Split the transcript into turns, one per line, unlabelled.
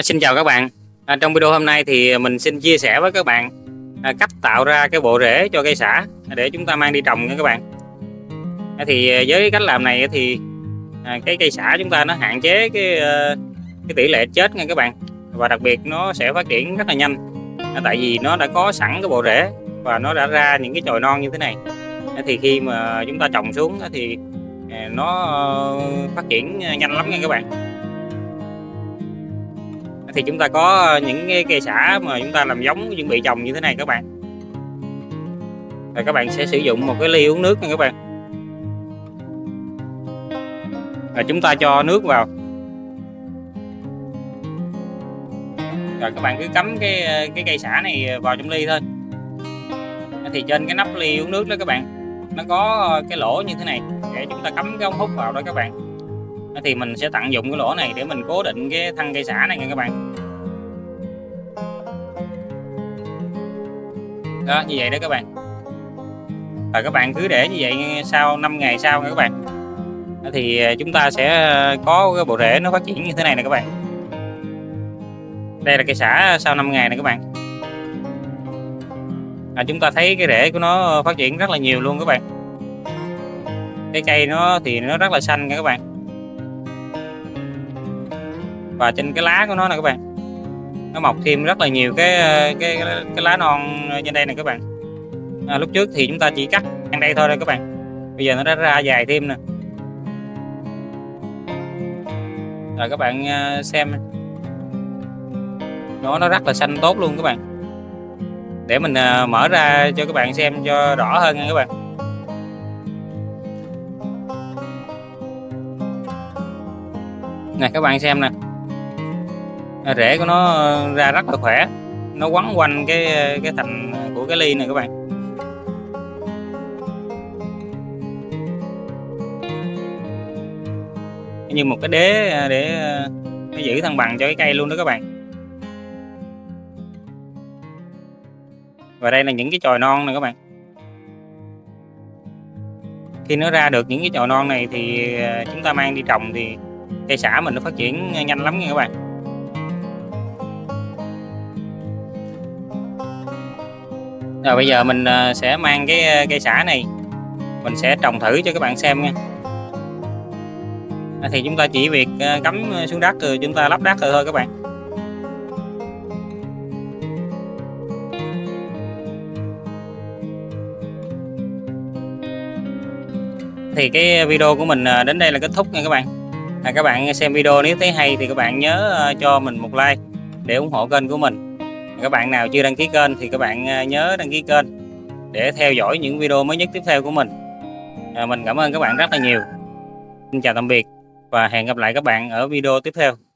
Xin chào các bạn. Trong video hôm nay thì mình xin chia sẻ với các bạn cách tạo ra cái bộ rễ cho cây sả để chúng ta mang đi trồng nha các bạn. Với cách làm này thì cái cây sả chúng ta nó hạn chế cái tỷ lệ chết nha các bạn, và đặc biệt nó sẽ phát triển rất là nhanh. Tại vì nó đã có sẵn cái bộ rễ và nó đã ra những cái chồi non như thế này. Thì khi mà chúng ta trồng xuống thì nó phát triển nhanh lắm nha các bạn. Thì chúng ta có những cái cây sả mà chúng ta làm giống chuẩn bị trồng như thế này các bạn. Rồi các bạn sẽ sử dụng một cái ly uống nước nha các bạn. Rồi chúng ta cho nước vào. Rồi các bạn cứ cắm cái cây sả này vào trong ly thôi. Thì trên cái nắp ly uống nước đó các bạn, nó có cái lỗ như thế này để chúng ta cắm cái ống hút vào đó các bạn. Thì mình sẽ tận dụng cái lỗ này để mình cố định cái thân cây sả này nha các bạn. Đó, như vậy đó các bạn. Và các bạn cứ để như vậy sau 5 ngày sau nha các bạn, thì chúng ta sẽ có cái bộ rễ nó phát triển như thế này nè các bạn. Đây là cây sả sau 5 ngày nè các bạn. Chúng ta thấy cái rễ của nó phát triển rất là nhiều luôn các bạn. Cái cây nó thì nó rất là xanh nha các bạn. Và trên cái lá của nó nè các bạn, nó mọc thêm rất là nhiều cái lá non trên đây nè các bạn. Lúc trước thì chúng ta chỉ cắt ngang đây thôi các bạn, bây giờ nó đã ra dài thêm nè. Rồi các bạn xem, nó rất là xanh tốt luôn các bạn. Để mình mở ra cho các bạn xem cho rõ hơn nha các bạn. Nè các bạn xem nè, rễ của nó ra rất là khỏe, nó quấn quanh cái thành của cái ly này các bạn. Như một cái đế để nó giữ thăng bằng cho cái cây luôn đó các bạn. Và đây là những cái chồi non này các bạn. Khi nó ra được những cái chồi non này thì chúng ta mang đi trồng thì cây sả mình nó phát triển nhanh lắm nha các bạn. Rồi bây giờ mình sẽ mang cái cây sả này, mình sẽ trồng thử cho các bạn xem nha. Thì chúng ta chỉ việc cắm xuống đất rồi chúng ta lắp đất rồi thôi các bạn. Thì cái video của mình đến đây là kết thúc nha các bạn. Các bạn xem video nếu thấy hay thì các bạn nhớ cho mình một like để ủng hộ kênh của mình. Các bạn nào chưa đăng ký kênh thì các bạn nhớ đăng ký kênh để theo dõi những video mới nhất tiếp theo của mình. Mình cảm ơn các bạn rất là nhiều. Xin chào tạm biệt và hẹn gặp lại các bạn ở video tiếp theo.